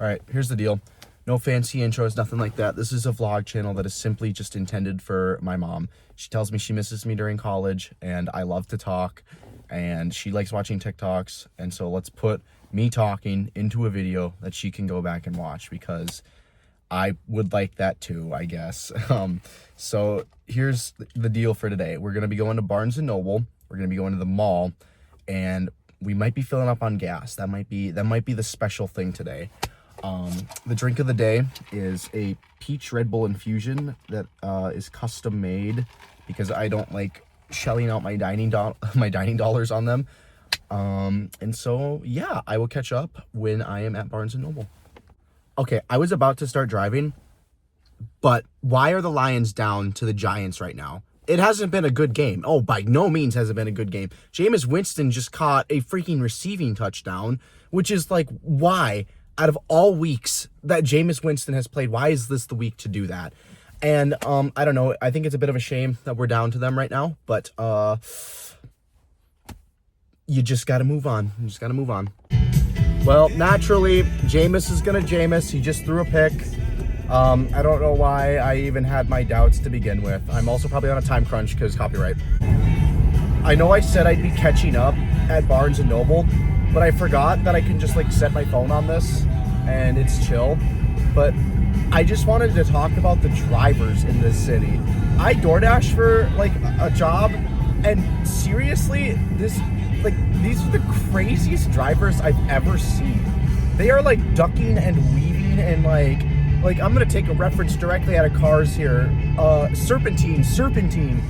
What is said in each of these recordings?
All right, here's the deal. No fancy intros, nothing like that. This is a vlog channel that is simply just intended for my mom. She tells me she misses me during college, and I love to talk, and she likes watching TikToks, and so let's put me talking into a video that she can go back and watch, because I would like that too, I guess. So here's the deal for today. We're going to be going to Barnes & Noble. We're going to be going to the mall, and we might be filling up on gas. That might be the special thing today. The drink of the day is a peach Red Bull infusion that is custom made because I don't like shelling out my dining dollars on them. And so yeah, I will catch up when I am at Barnes & Noble. Okay, I was about to start driving, but why are the Lions down to the Giants right now? It hasn't been a good game. Oh, by no means has it been a good game. Jameis Winston just caught a freaking receiving touchdown, which is like, why? Out of all weeks that Jameis Winston has played, why is this the week to do that? And I don't know. I think it's a bit of a shame that we're down to them right now, but you just got to move on. You just got to move on. Well, naturally, Jameis is going to Jameis. He just threw a pick. I don't know why I even had my doubts to begin with. I'm also probably on a time crunch because copyright. I know I said I'd be catching up at Barnes & Noble, but I forgot that I can just like set my phone on this and it's chill. But I just wanted to talk about the drivers in this city. I DoorDash for like a job, and seriously, these are the craziest drivers I've ever seen. They are like ducking and weaving and like I'm gonna take a reference directly out of Cars here. Serpentine,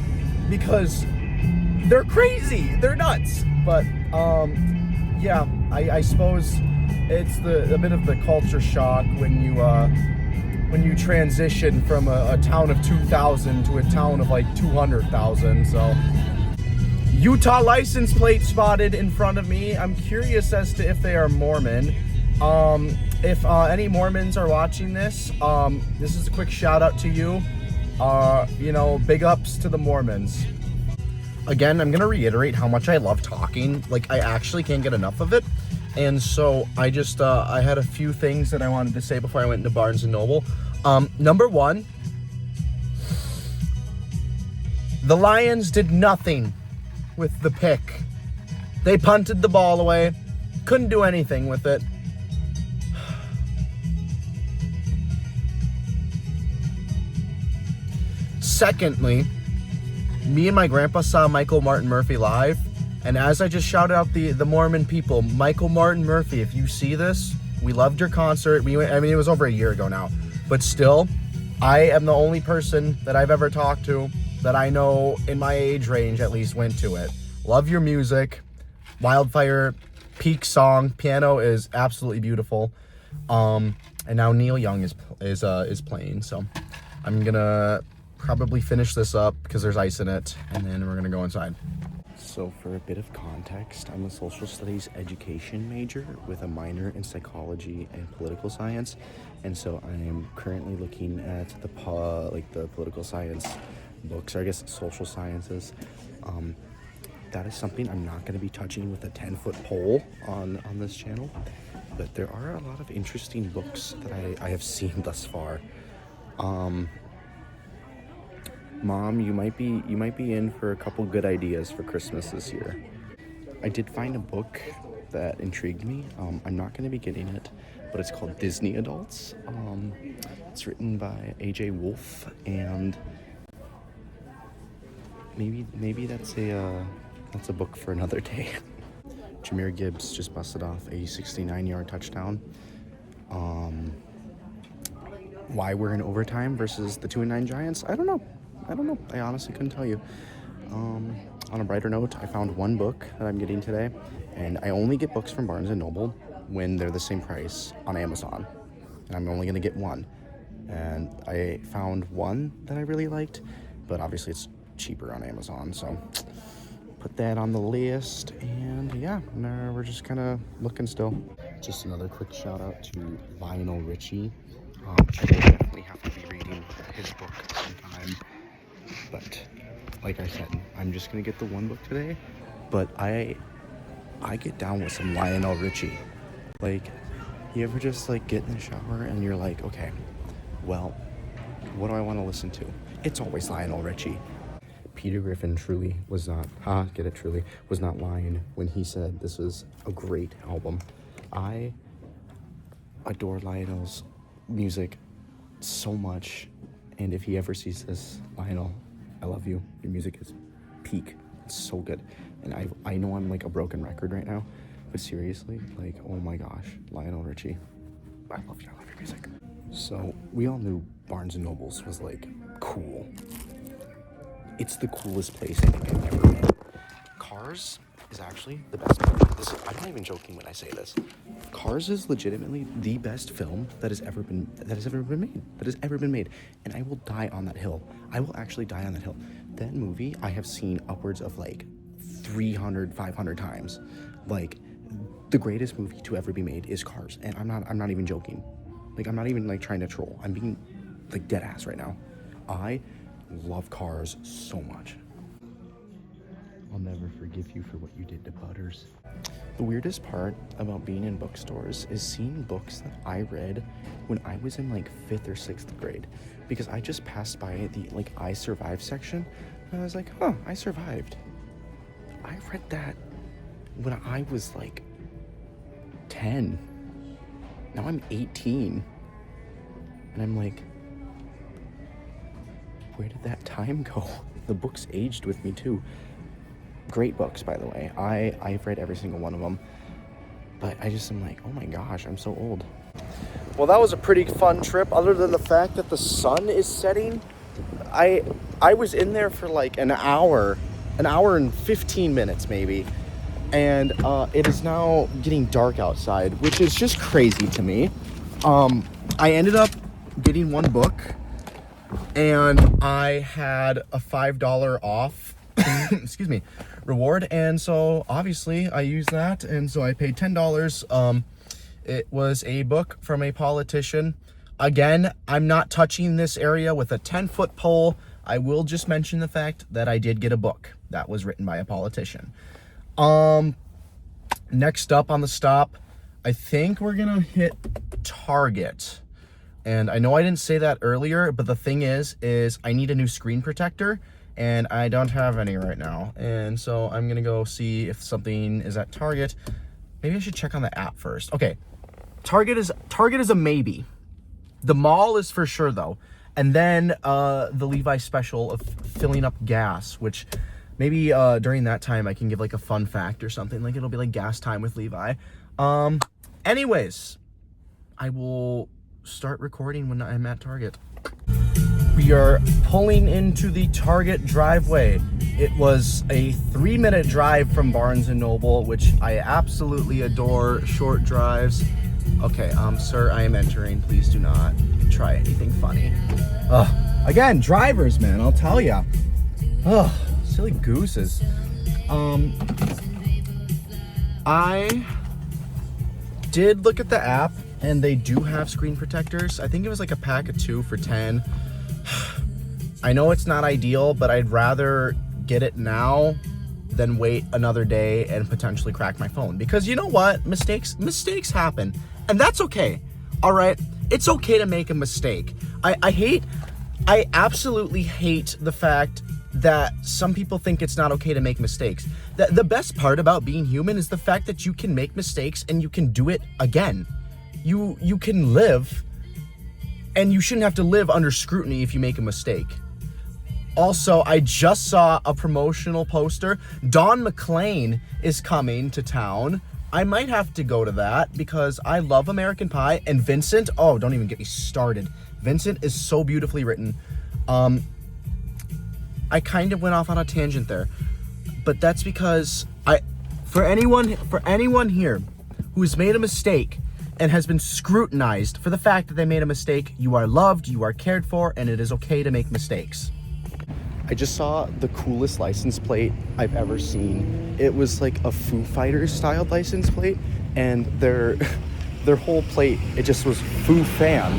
because they're crazy. They're nuts. But yeah, I suppose it's a bit of the culture shock when you transition from a town of 2,000 to a town of like 200,000. So Utah license plate spotted in front of me. I'm curious as to if they are Mormon. If any Mormons are watching this is a quick shout out to you. Big ups to the Mormons. Again, I'm going to reiterate how much I love talking. Like, I actually can't get enough of it. And so I just, I had a few things that I wanted to say before I went into Barnes & Noble. Number one, the Lions did nothing with the pick. They punted the ball away. Couldn't do anything with it. Secondly, me and my grandpa saw Michael Martin Murphy live, and as I just shouted out the Mormon people, Michael Martin Murphy, if you see this, we loved your concert. It was over a year ago now, but still, I am the only person that I've ever talked to that I know in my age range at least went to it. Love your music. Wildfire, peak song. Piano is absolutely beautiful. And now Neil Young is playing, so I'm gonna probably finish this up because there's ice in it, and then we're gonna go inside. So for a bit of context, I'm a social studies education major with a minor in psychology and political science, and so I am currently looking at the political science books, or I guess social sciences. That is something I'm not going to be touching with a 10-foot pole on this channel, but there are a lot of interesting books that I have seen thus far. Mom, you might be in for a couple good ideas for Christmas this year. I did find a book that intrigued me. I'm not going to be getting it, but it's called Disney Adults. It's written by A.J. Wolf, and maybe that's a book for another day. Jahmyr Gibbs just busted off a 69-yard touchdown. Why we're in overtime versus the 2-9 Giants, I don't know. I honestly couldn't tell you. On a brighter note, I found one book that I'm getting today, and I only get books from Barnes & Noble when they're the same price on Amazon, and I'm only going to get one. And I found one that I really liked, but obviously it's cheaper on Amazon, so put that on the list. And yeah, we're just kind of looking still. Just another quick shout out to Lionel Richie. I will definitely have to be reading his book sometime. But like I said, I'm just gonna get the one book today. But I get down with some Lionel Richie. Like, You ever just like get in the shower and you're like, okay, well, what do I want to listen to? It's always Lionel Richie. Peter Griffin truly was not, truly was not lying when he said this was a great album. I adore Lionel's music so much, and if he ever sees this, Lionel, I love you. Your music is peak. It's so good. And I know I'm like a broken record right now, but seriously, like, oh my gosh, Lionel Richie, I love you. I love your music. So we all knew Barnes & Noble's was like cool. It's the coolest place I think I've ever been. Cars is actually the best movie. I'm not even joking when I say this. Cars is legitimately the best film that has ever been made. And I will die on that hill. I will actually die on that hill. That movie I have seen upwards of like 300, 500 times. Like, the greatest movie to ever be made is Cars. And I'm not even joking. Like, I'm not even like trying to troll. I'm being like dead ass right now. I love Cars so much. I'll never forgive you for what you did to Butters. The weirdest part about being in bookstores is seeing books that I read when I was in like 5th or 6th grade. Because I just passed by the like I Survived section and I was like, huh, I survived. I read that when I was like 10. Now I'm 18. And I'm like, where did that time go? The books aged with me too. Great books, by the way. I've read every single one of them. But I just am like, oh my gosh, I'm so old. Well, that was a pretty fun trip, other than the fact that the sun is setting. I was in there for like an hour and 15 minutes maybe. And it is now getting dark outside, which is just crazy to me. I ended up getting one book, and I had a $5 off excuse me, reward, and so obviously I used that, and so I paid $10. It was a book from a politician. Again, I'm not touching this area with a 10-foot pole. I will just mention the fact that I did get a book that was written by a politician. Next up on the stop, I think we're gonna hit Target. And I know I didn't say that earlier, but the thing is I need a new screen protector, and I don't have any right now. And so I'm gonna go see if something is at Target. Maybe I should check on the app first. Okay, Target is a maybe. The mall is for sure though. And then the Levi special of filling up gas, which maybe during that time I can give like a fun fact or something. Like it'll be like gas time with Levi. Anyways, I will start recording when I'm at Target. We are pulling into the Target driveway. It was a 3-minute drive from Barnes & Noble, which I absolutely adore, short drives. Okay, sir, I am entering. Please do not try anything funny. Again, drivers, man, I'll tell ya. Silly gooses. I did look at the app, and they do have screen protectors. I think it was like a pack of 2 for $10. I know it's not ideal, but I'd rather get it now than wait another day and potentially crack my phone. Because you know what? Mistakes happen. And that's okay. All right? It's okay to make a mistake. I absolutely hate the fact that some people think it's not okay to make mistakes. The best part about being human is the fact that you can make mistakes and you can do it again. You can live, and you shouldn't have to live under scrutiny if you make a mistake. Also, I just saw a promotional poster. Don McLean is coming to town. I might have to go to that because I love American Pie. And Vincent, oh, don't even get me started. Vincent is so beautifully written. I kind of went off on a tangent there, but that's because for anyone here who has made a mistake and has been scrutinized for the fact that they made a mistake, you are loved, you are cared for, and it is okay to make mistakes. I just saw the coolest license plate I've ever seen. It was like a Foo Fighters styled license plate, and their whole plate, it just was Foo Fan,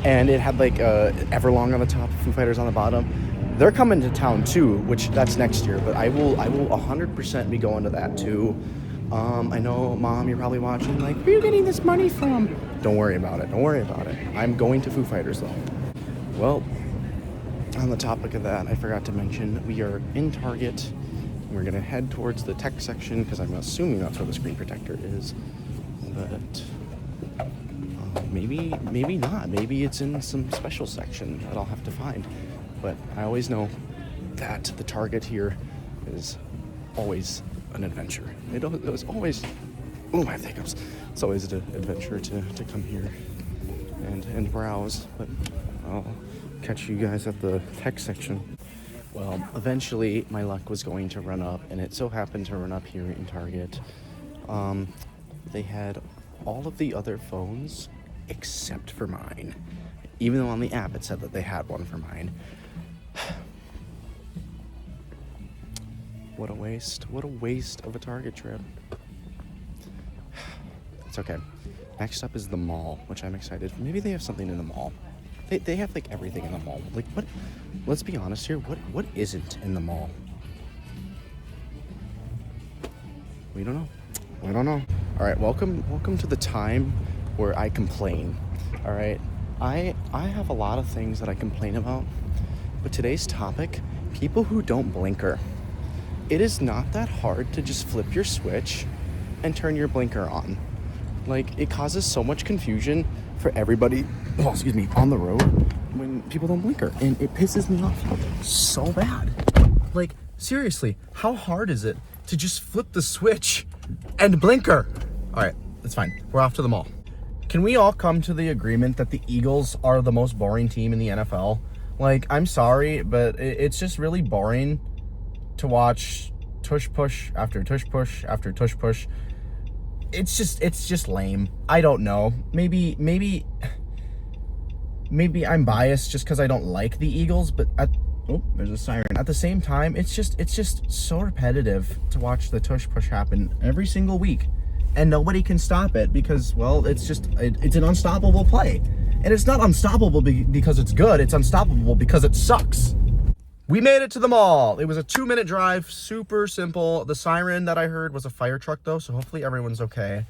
and it had like Everlong on the top, Foo Fighters on the bottom. They're coming to town too, which that's next year, but I will 100% be going to that too. I know, Mom, you're probably watching, like, where are you getting this money from? Don't worry about it. Don't worry about it. I'm going to Foo Fighters though. Well, on the topic of that, I forgot to mention we are in Target. We're gonna head towards the tech section because I'm assuming that's where the screen protector is. But maybe not. Maybe it's in some special section that I'll have to find. But I always know that the Target here is always an adventure. It was always, oh, I have hiccups. It's always an adventure to come here and browse. But I'll catch you guys at the tech section. Well, eventually my luck was going to run up, and it so happened to run up here in Target. They had all of the other phones except for mine, even though on the app it said that they had one for mine. What a waste of a Target trip. It's okay. Next up is the mall, which I'm excited for. Maybe they have something in the mall. They have like everything in the mall. Like what? Let's be honest here. What isn't in the mall? We don't know. We don't know. All right, welcome to the time where I complain. All right, I have a lot of things that I complain about, but today's topic: people who don't blinker. It is not that hard to just flip your switch and turn your blinker on. Like, it causes so much confusion for everybody, on the road when people don't blinker, and it pisses me off so bad. Like, seriously, how hard is it to just flip the switch and blinker? All right, that's fine. We're off to the mall. Can we all come to the agreement that the Eagles are the most boring team in the NFL? Like, I'm sorry, but it's just really boring to watch tush push after tush push after tush push. It's just lame. I don't know. Maybe I'm biased just because I don't like the Eagles, but there's a siren. At the same time, it's just so repetitive to watch the tush push happen every single week, and nobody can stop it because, well, it's an unstoppable play, and it's not unstoppable because it's good. It's unstoppable because it sucks. We made it to the mall. It was a 2-minute drive, super simple. The siren that I heard was a fire truck though, so hopefully everyone's okay.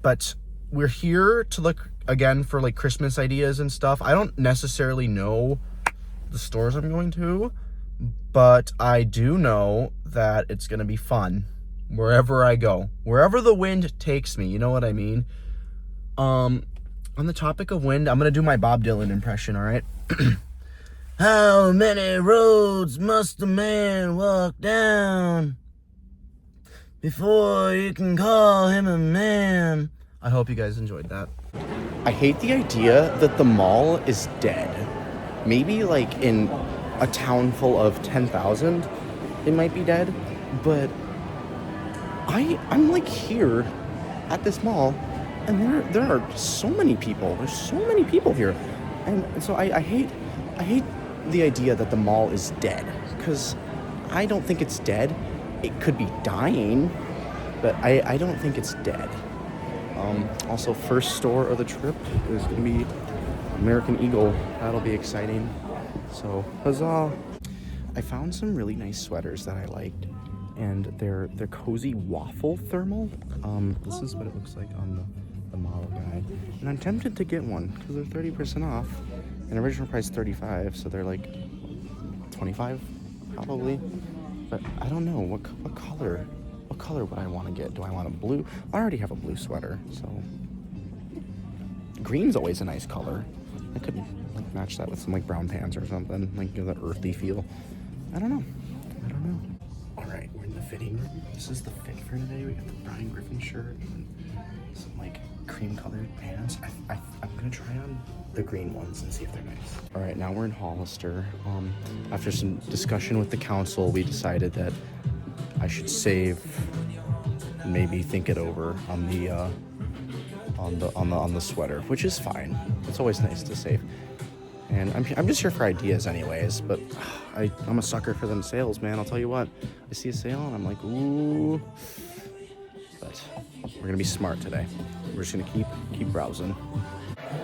But we're here to look again for like Christmas ideas and stuff. I don't necessarily know the stores I'm going to, but I do know that it's going to be fun wherever I go. Wherever the wind takes me, you know what I mean? On the topic of wind, I'm going to do my Bob Dylan impression, all right? How many roads must a man walk down before you can call him a man? I hope you guys enjoyed that. I hate the idea that the mall is dead. Maybe like in a town full of 10,000, it might be dead, but I'm like here at this mall, and there are so many people. There's so many people here, and so I hate the idea that the mall is dead, because I don't think it's dead. It could be dying, but I don't think it's dead. Also, first store of the trip is gonna be American Eagle. That'll be exciting. So huzzah! I found some really nice sweaters that I liked, and they're cozy waffle thermal. This is what it looks like on the model guide, and I'm tempted to get one because they're 30% off, and original price $35, so they're like $25 probably. But I don't know what color. What color would I want to get? Do I want a blue? I already have a blue sweater, so green's always a nice color. I could like match that with some like brown pants or something, like give that earthy feel. I don't know. All right, we're in the fitting room. This is the fit for today. We got the Brian Griffin shirt and some like cream colored pants. I'm gonna try on the green ones and see if they're nice. All right, now we're in Hollister. After some discussion with the council, we decided that I should save, maybe think it over on the sweater, which is fine. It's always nice to save. And I'm just here for ideas anyways, but I'm a sucker for them sales, man. I'll tell you what, I see a sale and I'm like, ooh. But we're gonna be smart today. We're just gonna keep browsing.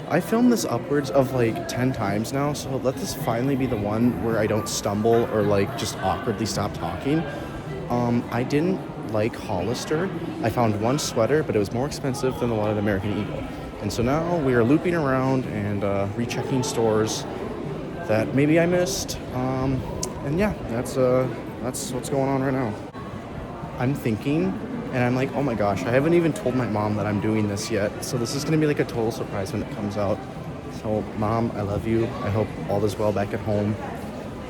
I filmed this upwards of like 10 times now, so let this finally be the one where I don't stumble or like just awkwardly stop talking. I didn't like Hollister. I found one sweater, but it was more expensive than the one at American Eagle. And so now we are looping around and rechecking stores that maybe I missed. And yeah, that's what's going on right now. I'm thinking, and I'm like, oh my gosh, I haven't even told my mom that I'm doing this yet. So this is gonna be like a total surprise when it comes out. So Mom, I love you. I hope all is well back at home.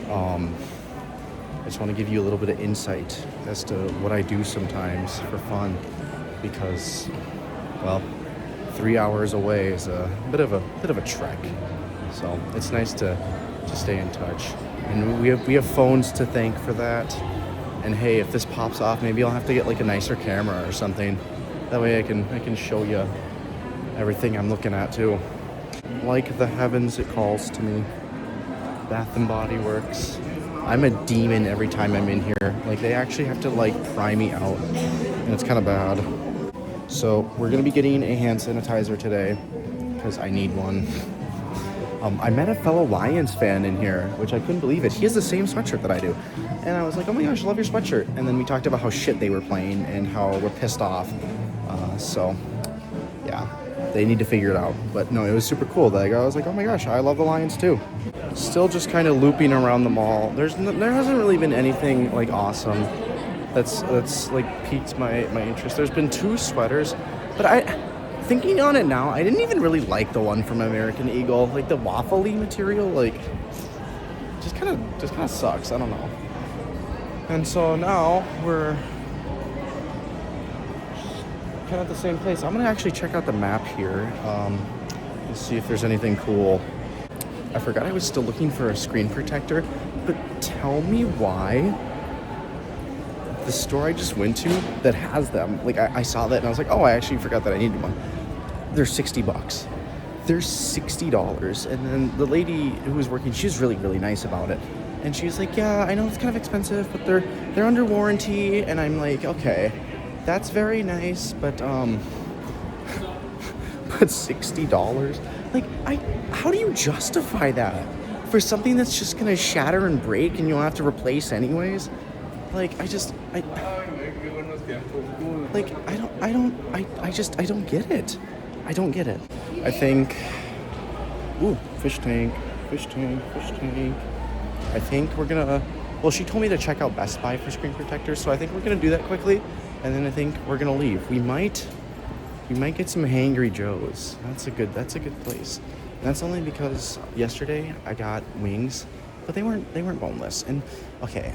I just want to give you a little bit of insight as to what I do sometimes for fun, because, well, 3 hours away is a bit of a trek. So it's nice to stay in touch, and we have phones to thank for that. And hey, if this pops off, maybe I'll have to get like a nicer camera or something. That way I can show you everything I'm looking at too. Like the heavens, it calls to me. Bath and Body Works. I'm a demon every time I'm in here. Like, they actually have to like pry me out, and it's kind of bad. So we're gonna be getting a hand sanitizer today because I need one. I met a fellow Lions fan in here, which I couldn't believe it. He has the same sweatshirt that I do. And I was like, oh my gosh, I love your sweatshirt. And then we talked about how shit they were playing and how we're pissed off. So yeah, they need to figure it out. But no, it was super cool. Like, I was like, oh my gosh, I love the Lions too. Still just kind of looping around the mall. There hasn't really been anything like awesome that's like piqued my interest. There's been 2 sweaters, but thinking on it now, I didn't even really like the one from American Eagle. Like the waffly material, like just kind of sucks. I don't know. And so now we're kind of at the same place. I'm gonna actually check out the map here and see if there's anything cool. I forgot I was still looking for a screen protector, but tell me why the store I just went to that has them, like I saw that and I was like, oh, I actually forgot that I needed one. They're $60. They're $60. And then the lady who was working, she was really, really nice about it. And she was like, yeah, I know it's kind of expensive, but they're under warranty. And I'm like, okay, that's very nice, but $60? Like, how do you justify that for something that's just gonna shatter and break and you'll have to replace anyways? Like, I don't get it. I don't get it. I think, ooh, fish tank. I think we're gonna, well, she told me to check out Best Buy for screen protectors, so I think we're gonna do that quickly, and then I think we're gonna leave. We might get some Hangry Joe's. That's a good place. And that's only because yesterday I got wings, but they weren't boneless. And okay,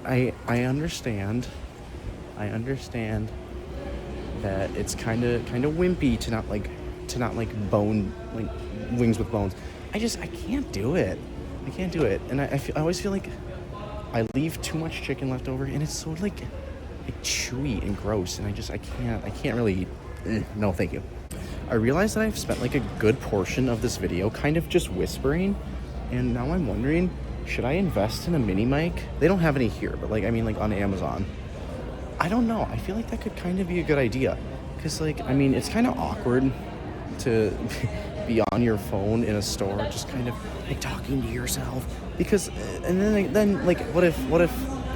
I understand that it's kind of wimpy to not like bone, like wings with bones. I can't do it. And I always feel like I leave too much chicken left over, and it's so like chewy and gross, and I can't really eat. No, thank you. I realized that I've spent like a good portion of this video kind of just whispering, and now I'm wondering, should I invest in a mini mic? They don't have any here, but like on Amazon. I don't know. I feel like that could kind of be a good idea, because like it's kind of awkward to be on your phone in a store just kind of like talking to yourself, because and then like what if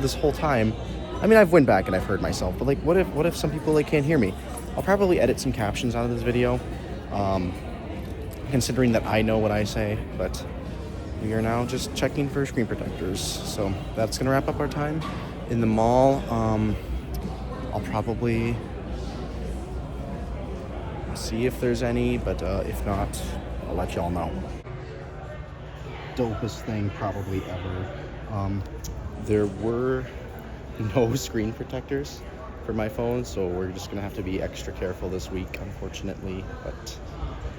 this whole time, I've went back and I've heard myself, but like what if some people like can't hear me? I'll probably edit some captions out of this video, considering that I know what I say. But we are now just checking for screen protectors, so that's gonna wrap up our time in the mall. I'll probably see if there's any, but if not, I'll let y'all know. Dopest thing probably ever. There were no screen protectors for my phone, so we're just gonna have to be extra careful this week, unfortunately, but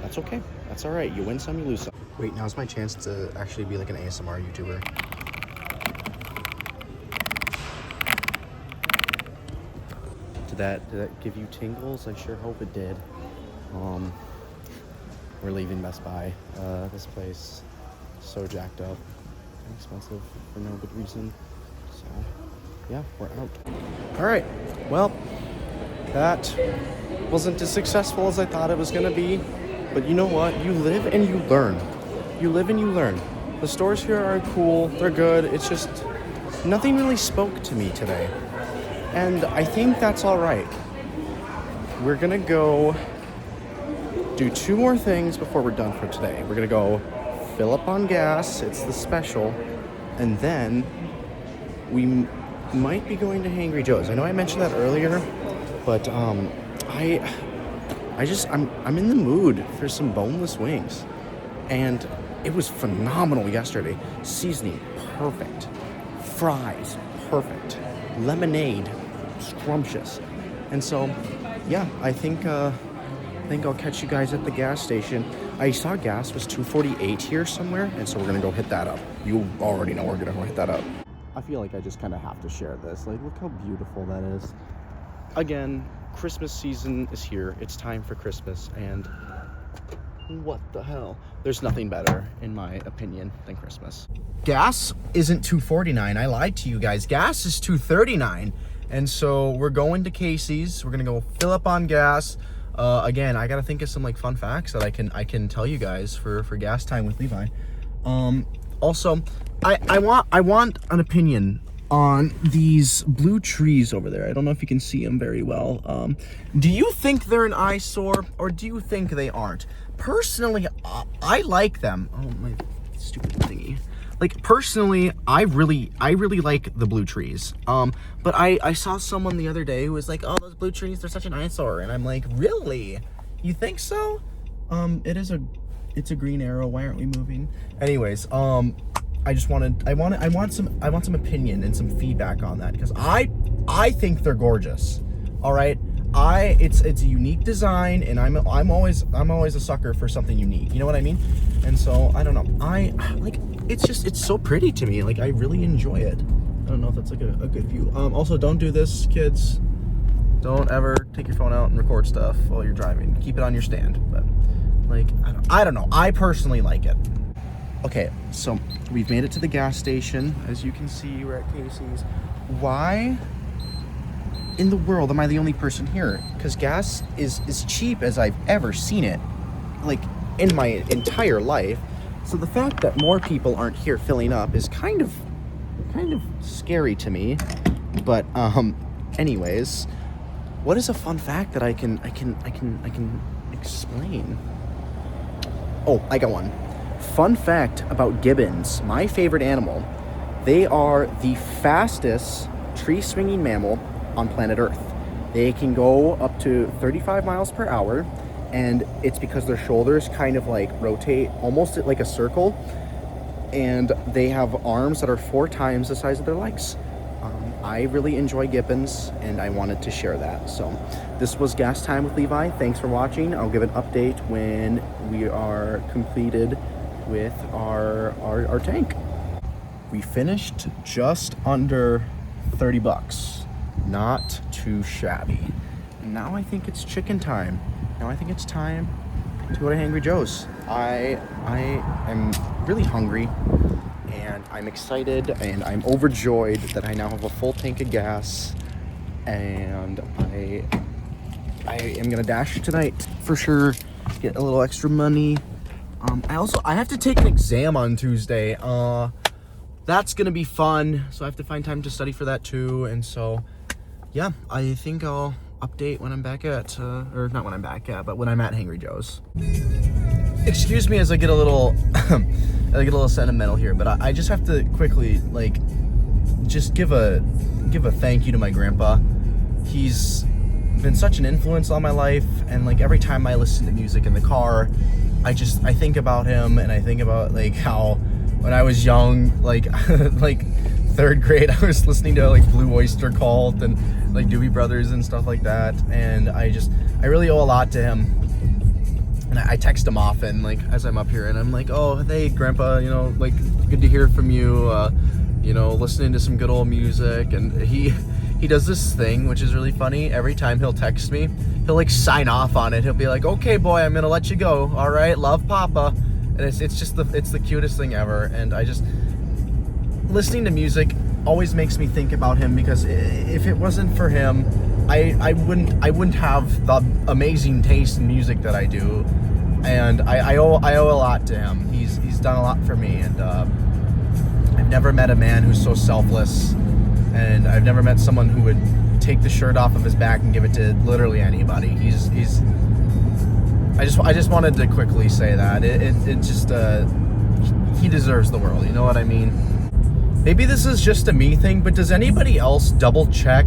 that's okay. That's all right. You win some, you lose some. Wait, now's my chance to actually be like an ASMR YouTuber. Did that give you tingles? I sure hope it did. We're leaving Best Buy. This place so jacked up and expensive for no good reason. So yeah, we're out. All right, well, that wasn't as successful as I thought it was gonna be, but you know what? You live and you learn. The stores here are cool, they're good. It's just nothing really spoke to me today. And I think that's all right. We're gonna go do 2 more things before we're done for today. We're gonna go fill up on gas. It's the special. And then we might be going to Hangry Joe's. I know I mentioned that earlier, but I'm in the mood for some boneless wings. And it was phenomenal yesterday. Seasoning, perfect. Fries, perfect. Lemonade, scrumptious. And so, yeah, I think I'll catch you guys at the gas station. I saw gas was $2.48 here somewhere, and so we're gonna go hit that up. You already know we're gonna go hit that up. I feel like I just kind of have to share this. Like, look how beautiful that is. Again, Christmas season is here. It's time for Christmas, and what the hell? There's nothing better, in my opinion, than Christmas. Gas isn't $2.49. I lied to you guys. Gas is $2.39. And so we're going to Casey's. We're gonna go fill up on gas. Again, I gotta think of some like fun facts that I can tell you guys for gas time with Levi. Also, I want an opinion on these blue trees over there. I don't know if you can see them very well. Do you think they're an eyesore, or do you think they aren't? Personally, I like them. Oh, my stupid thingy. Like, personally, I really like the blue trees. But I saw someone the other day who was like, oh, those blue trees, they're such an eyesore. And I'm like, really? You think so? It's a green arrow. Why aren't we moving? Anyways, I want some opinion and some feedback on that, because I think they're gorgeous. All right. It's a unique design, and I'm always a sucker for something unique. You know what I mean? And so I don't know. It's so pretty to me. Like, I really enjoy it. I don't know if that's like a good view. Also, don't do this, kids. Don't ever take your phone out and record stuff while you're driving. Keep it on your stand. But like, I don't know. I personally like it. Okay, so we've made it to the gas station. As you can see, we're at Casey's. Why in the world am I the only person here? Because gas is as cheap as I've ever seen it, like, in my entire life. So the fact that more people aren't here filling up is kind of scary to me. But anyways, what is a fun fact that I can explain? Oh, I got one. Fun fact about gibbons, my favorite animal. They are the fastest tree-swinging mammal on planet Earth. They can go up to 35 miles per hour, and it's because their shoulders kind of like rotate almost like a circle, and they have arms that are 4 times the size of their legs. I really enjoy gibbons, and I wanted to share that. So this was Gas Time with Levi. Thanks for watching. I'll give an update when we are completed with our tank. We finished just under 30 bucks. Not too shabby. Now I think it's chicken time. Now I think it's time to go to Hangry Joe's. I am really hungry, and I'm excited, and I'm overjoyed that I now have a full tank of gas, and I am gonna dash tonight for sure. Get a little extra money. I have to take an exam on Tuesday. That's gonna be fun, so I have to find time to study for that too. And so, yeah, I think I'll update when I'm back at, or not when I'm back at, but when I'm at Hangry Joe's. Excuse me as I get a little, sentimental here, but I just have to quickly, like, just give a thank you to my grandpa. He's been such an influence on my life, and like every time I listen to music in the car, I think about him, and I think about like how when I was young, like like 3rd grade, I was listening to like Blue Oyster Cult and like Doobie Brothers and stuff like that, and I really owe a lot to him. And I text him often, like as I'm up here, and I'm like, oh, hey grandpa, you know, like good to hear from you, you know, listening to some good old music. And he does this thing which is really funny. Every time he'll text me, he'll like sign off on it. He'll be like, okay boy, I'm gonna let you go, all right, love papa. And it's just the cutest thing ever. And I just, listening to music always makes me think about him, because if it wasn't for him, I wouldn't have the amazing taste in music that I do. And I owe a lot to him. He's done a lot for me, and I've never met a man who's so selfless, and I've never met someone who would take the shirt off of his back and give it to literally anybody. I just wanted to quickly say that it just he deserves the world. You know what I mean? Maybe this is just a me thing, but does anybody else double check,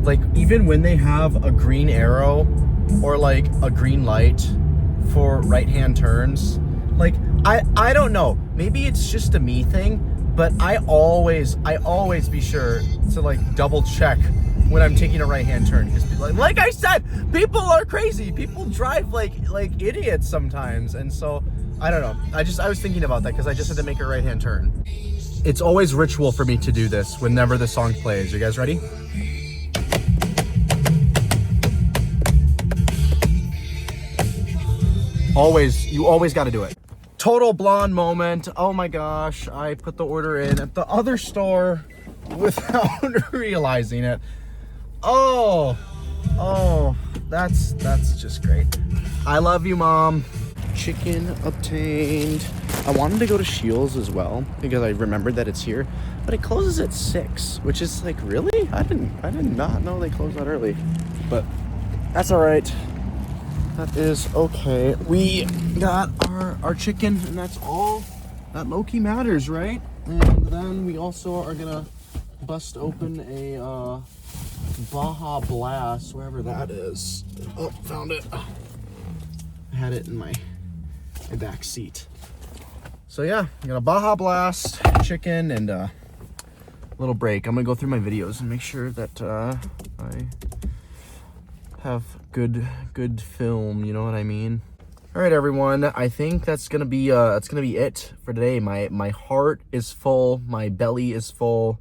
like, even when they have a green arrow or like a green light for right-hand turns? Like, I don't know. Maybe it's just a me thing, but I always be sure to like double check when I'm taking a right-hand turn, because like I said, people are crazy. People drive like idiots sometimes, and so I don't know. I was thinking about that because I just had to make a right-hand turn. It's always ritual for me to do this whenever the song plays. You guys ready? You always got to do it. Total blonde moment. Oh my gosh, I put the order in at the other store without realizing it. Oh, that's just great. I love you, Mom. Chicken obtained. I wanted to go to Shields as well because I remembered that it's here, but it closes at 6, which is like, really? I did not know they closed that early, but that's all right. That is okay. We got our chicken, and that's all that low-key matters, right? And then we also are gonna bust open a Baja Blast, wherever that is. Oh, found it. I had it in my back seat. So yeah, I got a Baja Blast, chicken, and a little break. I'm gonna go through my videos and make sure that I have good film, you know what I mean? All right, everyone, I think that's gonna be it for today. My heart is full, my belly is full,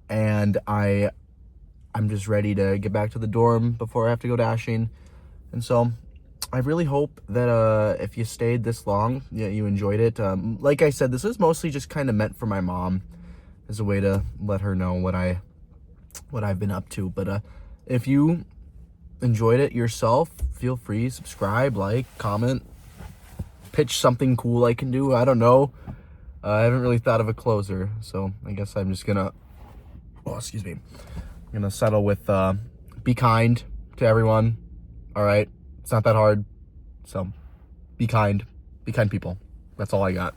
and I'm just ready to get back to the dorm before I have to go dashing. And so I really hope that if you stayed this long, you enjoyed it. Like I said, this is mostly just kind of meant for my mom as a way to let her know what I've been up to. But if you enjoyed it yourself, feel free, subscribe, like, comment, pitch something cool I can do. I don't know. I haven't really thought of a closer, so I guess I'm just gonna, excuse me. I'm gonna settle with be kind to everyone. All right, it's not that hard. So be kind people. That's all I got.